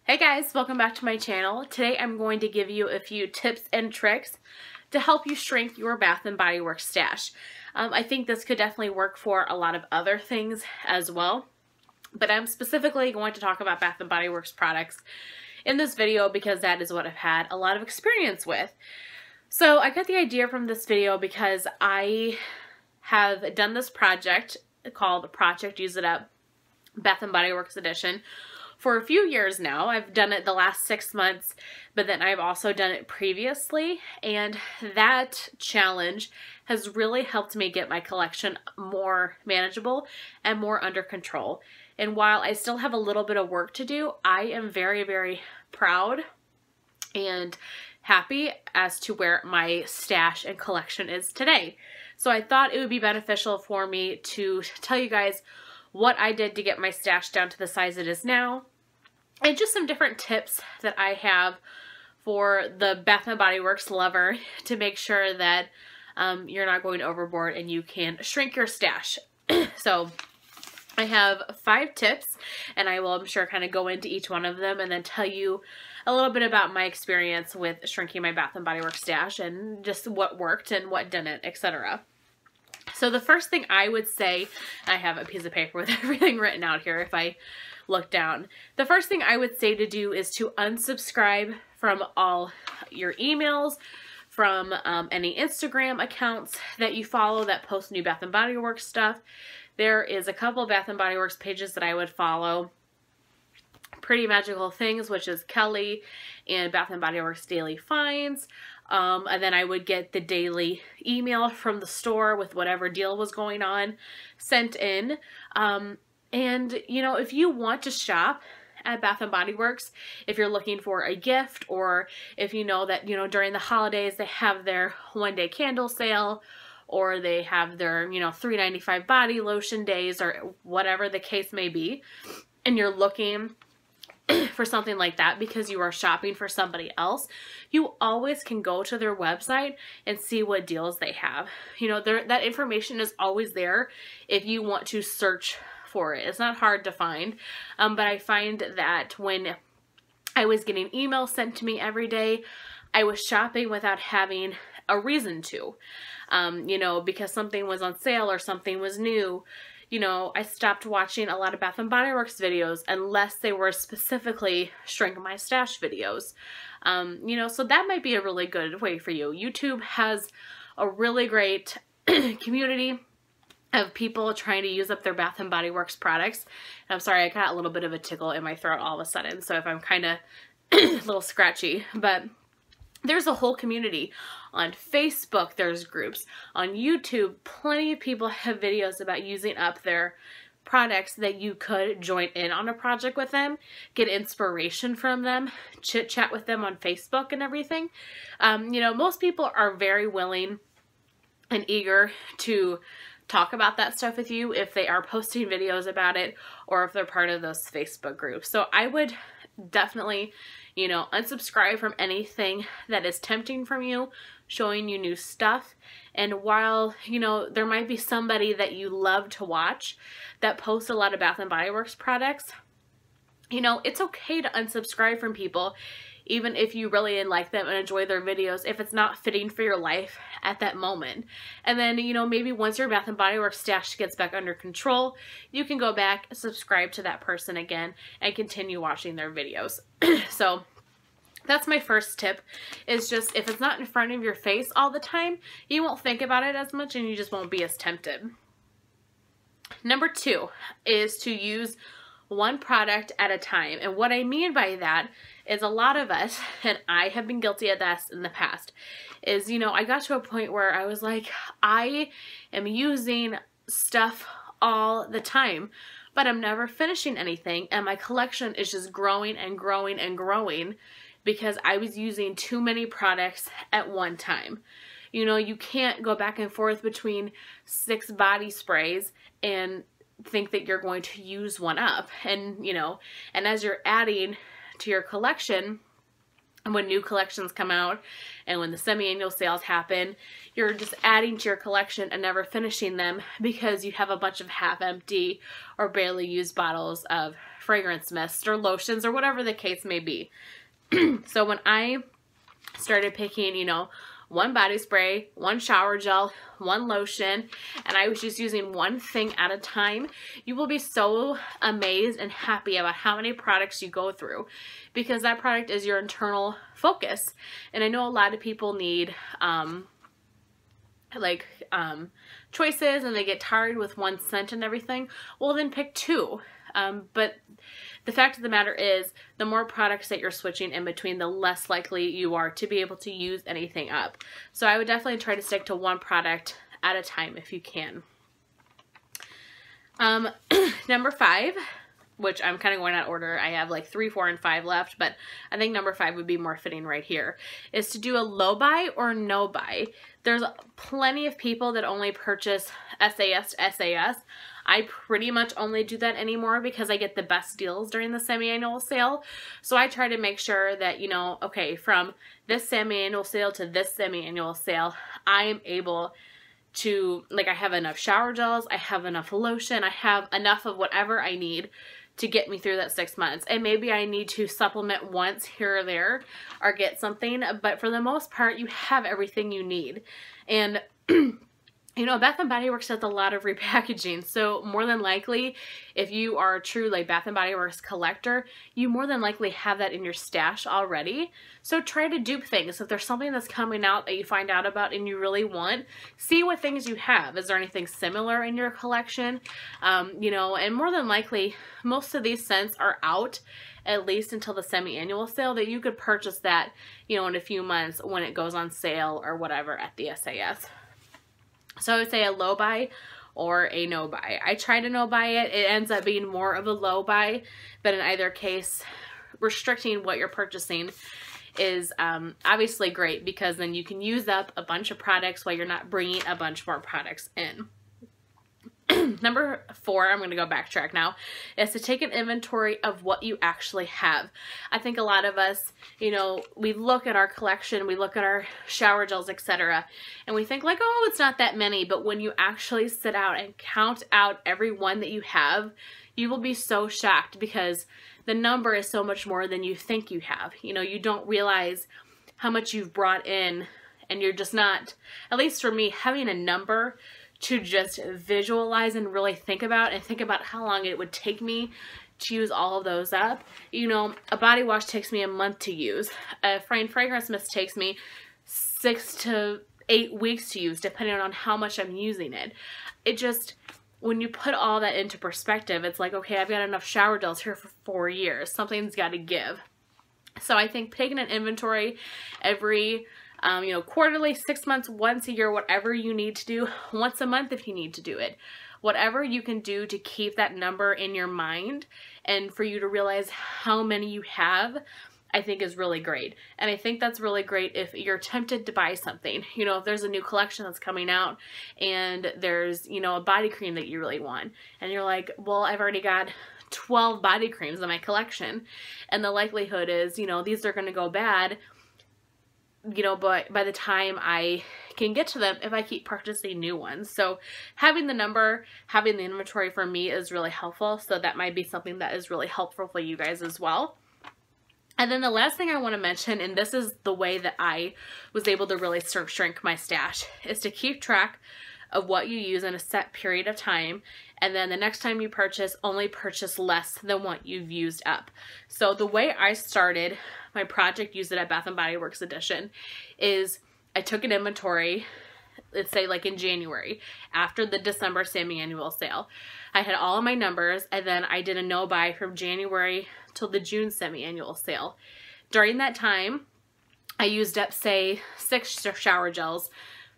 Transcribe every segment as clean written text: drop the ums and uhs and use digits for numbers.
Hey guys, welcome back to my channel. Today I'm going to give you a few tips and tricks to help you shrink your Bath & Body Works stash. I think this could definitely work for a lot of other things as well, but I'm specifically going to talk about Bath & Body Works products in this video because that is what I've had a lot of experience with. So I got the idea from this video because I have done this project called Project Use It Up Bath & Body Works Edition for a few years now. I've done it the last 6 months, but then I've also done it previously, and that challenge has really helped me get my collection more manageable and more under control. And while I still have a little bit of work to do, I am very, very proud and happy as to where my stash and collection is today. So I thought it would be beneficial for me to tell you guys what I did to get my stash down to the size it is now, and just some different tips that I have for the Bath & Body Works lover to make sure that you're not going overboard and you can shrink your stash. So I have 5 tips, and I will, I'm sure, kind of go into each one of them and then tell you a little bit about my experience with shrinking my Bath & Body Works stash and just what worked and what didn't, etc. So the first thing I would say, I have a piece of paper with everything written out here if I look down. The first thing I would say to do is to unsubscribe from all your emails, from any Instagram accounts that you follow that post new Bath & Body Works stuff. There is a couple Bath & Body Works pages that I would follow. Pretty Magical Things, which is Kelly, and Bath & Body Works Daily Finds. And then I would get the daily email from the store with whatever deal was going on sent in. And, you know, if you want to shop at Bath & Body Works, if you're looking for a gift, or if you know that, you know, during the holidays they have their one-day candle sale, or they have their, you know, $3.95 body lotion days, or whatever the case may be, and you're looking for something like that because you are shopping for somebody else, you always can go to their website and see what deals they have. You know, that information is always there if you want to search for it. It's not hard to find, but I find that when I was getting emails sent to me every day, I was shopping without having a reason to, you know, because something was on sale or something was new. You know, I stopped watching a lot of Bath & Body Works videos unless they were specifically shrink my stash videos. You know, so that might be a really good way for you. YouTube has a really great community of people trying to use up their Bath & Body Works products. And I'm sorry, I got a little bit of a tickle in my throat all of a sudden, so if I'm kind of a little scratchy, but there's a whole community. On Facebook, there's groups. On YouTube, plenty of people have videos about using up their products that you could join in on a project with them, get inspiration from them, chit chat with them on Facebook and everything. You know, most people are very willing and eager to talk about that stuff with you if they are posting videos about it or if they're part of those Facebook groups. So I would definitely, you know, unsubscribe from anything that is tempting from you, showing you new stuff. And while, you know, there might be somebody that you love to watch that posts a lot of Bath & Body Works products, you know, it's okay to unsubscribe from people, even if you really like them and enjoy their videos, if it's not fitting for your life at that moment. And then, you know, maybe once your Bath & Body Works stash gets back under control, you can go back, subscribe to that person again, and continue watching their videos. So that's my first tip, is just if it's not in front of your face all the time, you won't think about it as much and you just won't be as tempted. Number 2 is to use one product at a time. And what I mean by that is a lot of us, and I have been guilty of this in the past, is, you know, I got to a point where I was like, I am using stuff all the time, but I'm never finishing anything, and my collection is just growing and growing and growing because I was using too many products at one time. You know, you can't go back and forth between 6 body sprays and think that you're going to use one up. And, you know, and as you're adding to your collection, when new collections come out and when the semi-annual sales happen, you're just adding to your collection and never finishing them because you have a bunch of half-empty or barely used bottles of fragrance mist or lotions or whatever the case may be. So when I started picking, you know, one body spray, one shower gel, one lotion, and I was just using one thing at a time, you will be so amazed and happy about how many products you go through, because that product is your internal focus. And I know a lot of people need choices and they get tired with one scent and everything. Well, then pick two. But the fact of the matter is, the more products that you're switching in between, the less likely you are to be able to use anything up. So I would definitely try to stick to one product at a time if you can. Number 5, which I'm kind of going out of order. I have like 3, 4, and 5 left, but I think number 5 would be more fitting right here, is to do a low buy or no buy. There's plenty of people that only purchase SAS to SAS. I pretty much only do that anymore because I get the best deals during the semi-annual sale. So I try to make sure that, you know, okay, from this semi-annual sale to this semi-annual sale, I am able to, like, I have enough shower gels, I have enough lotion, I have enough of whatever I need to get me through that 6 months. And maybe I need to supplement once here or there or get something, but for the most part, you have everything you need. And you know, Bath & Body Works does a lot of repackaging, so more than likely, if you are a true like Bath & Body Works collector, you more than likely have that in your stash already. So try to dupe things. If there's something that's coming out that you find out about and you really want, see what things you have. Is there anything similar in your collection? You know, and more than likely, most of these scents are out at least until the semi-annual sale, that you could purchase that, you know, in a few months when it goes on sale or whatever at the SAS. So I would say a low buy or a no buy. I try to no buy it. It ends up being more of a low buy, but in either case, restricting what you're purchasing is obviously great, because then you can use up a bunch of products while you're not bringing a bunch more products in. Number 4, I'm going to go backtrack now, is to take an inventory of what you actually have. I think a lot of us, you know, we look at our collection, we look at our shower gels, etc., and we think like, oh, it's not that many. But when you actually sit out and count out every one that you have, you will be so shocked, because the number is so much more than you think you have. You know, you don't realize how much you've brought in, and you're just not, at least for me, having a number to just visualize and really think about, and think about how long it would take me to use all of those up. You know, a body wash takes me a month to use. A fine fragrance mist takes me 6 to 8 weeks to use, depending on how much I'm using it. It just, when you put all that into perspective, it's like, okay, I've got enough shower gels here for 4 years. Something's got to give. So I think taking an inventory every you know, quarterly, 6 months, once a year, whatever you need to do, once a month if you need to do it. Whatever you can do to keep that number in your mind and for you to realize how many you have, I think is really great. And I think that's really great if you're tempted to buy something. You know, if there's a new collection that's coming out and there's, you know, a body cream that you really want, and you're like, well, I've already got 12 body creams in my collection, and the likelihood is, you know, these are going to go bad, you know, but by the time I can get to them, if I keep purchasing new ones. So having the number, having the inventory for me is really helpful. So that might be something that is really helpful for you guys as well. And then the last thing I want to mention, and this is the way that I was able to really shrink my stash, is to keep track of what you use in a set period of time, and then the next time you purchase, only purchase less than what you've used up. So the way I started my project Use It at Bath & Body Works edition is I took an inventory, let's say like in January, after the December semi-annual sale. I had all of my numbers, and then I did a no buy from January till the June semi-annual sale. During that time, I used up, say, 6 shower gels,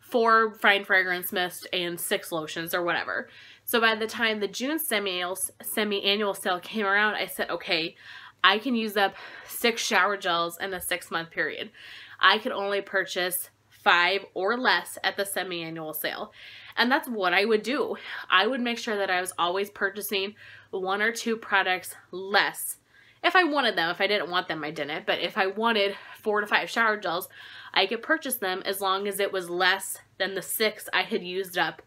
4 fine fragrance mist, and 6 lotions or whatever. So by the time the June semi-annual sale came around, I said, okay, I can use up 6 shower gels in a 6-month period. I could only purchase 5 or less at the semi-annual sale. And that's what I would do. I would make sure that I was always purchasing 1 or 2 products less if I wanted them. If I didn't want them, I didn't. But if I wanted 4 to 5 shower gels, I could purchase them as long as it was less than the 6 I had used up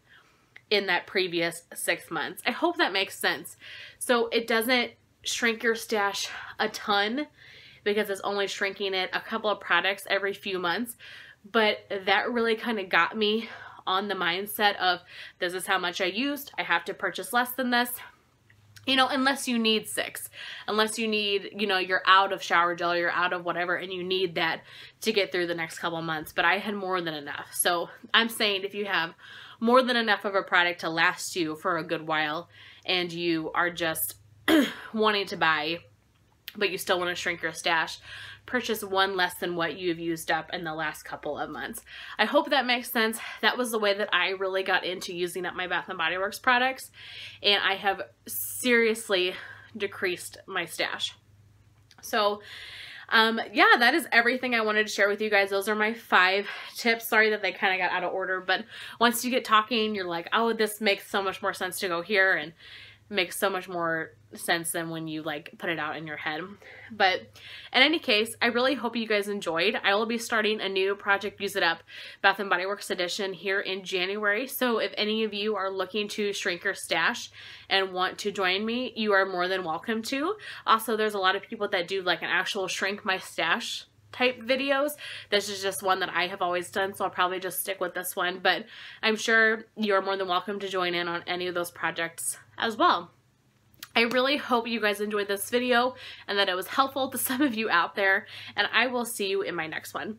in that previous 6 months. I hope that makes sense. So it doesn't shrink your stash a ton because it's only shrinking it a couple of products every few months. But that really kind of got me on the mindset of, this is how much I used. I have to purchase less than this. You know, unless you need 6, unless you need, you know, you're out of shower gel, you're out of whatever, and you need that to get through the next couple months. But I had more than enough. So I'm saying if you have more than enough of a product to last you for a good while, and you are just wanting to buy, but you still want to shrink your stash, purchase one less than what you've used up in the last couple of months. I hope that makes sense. That was the way that I really got into using up my Bath & Body Works products, and I have seriously decreased my stash. So yeah, that is everything I wanted to share with you guys. Those are my 5 tips. Sorry that they kind of got out of order, but once you get talking, you're like, oh, this makes so much more sense to go here, and makes so much more sense than when you like put it out in your head. But in any case, I really hope you guys enjoyed. I will be starting a new Project Use It Up Bath & Body Works edition here in January. So if any of you are looking to shrink your stash and want to join me, you are more than welcome to. Also, there's a lot of people that do like an actual shrink my stash type videos. This is just one that I have always done, so I'll probably just stick with this one, but I'm sure you're more than welcome to join in on any of those projects as well. I really hope you guys enjoyed this video and that it was helpful to some of you out there, and I will see you in my next one.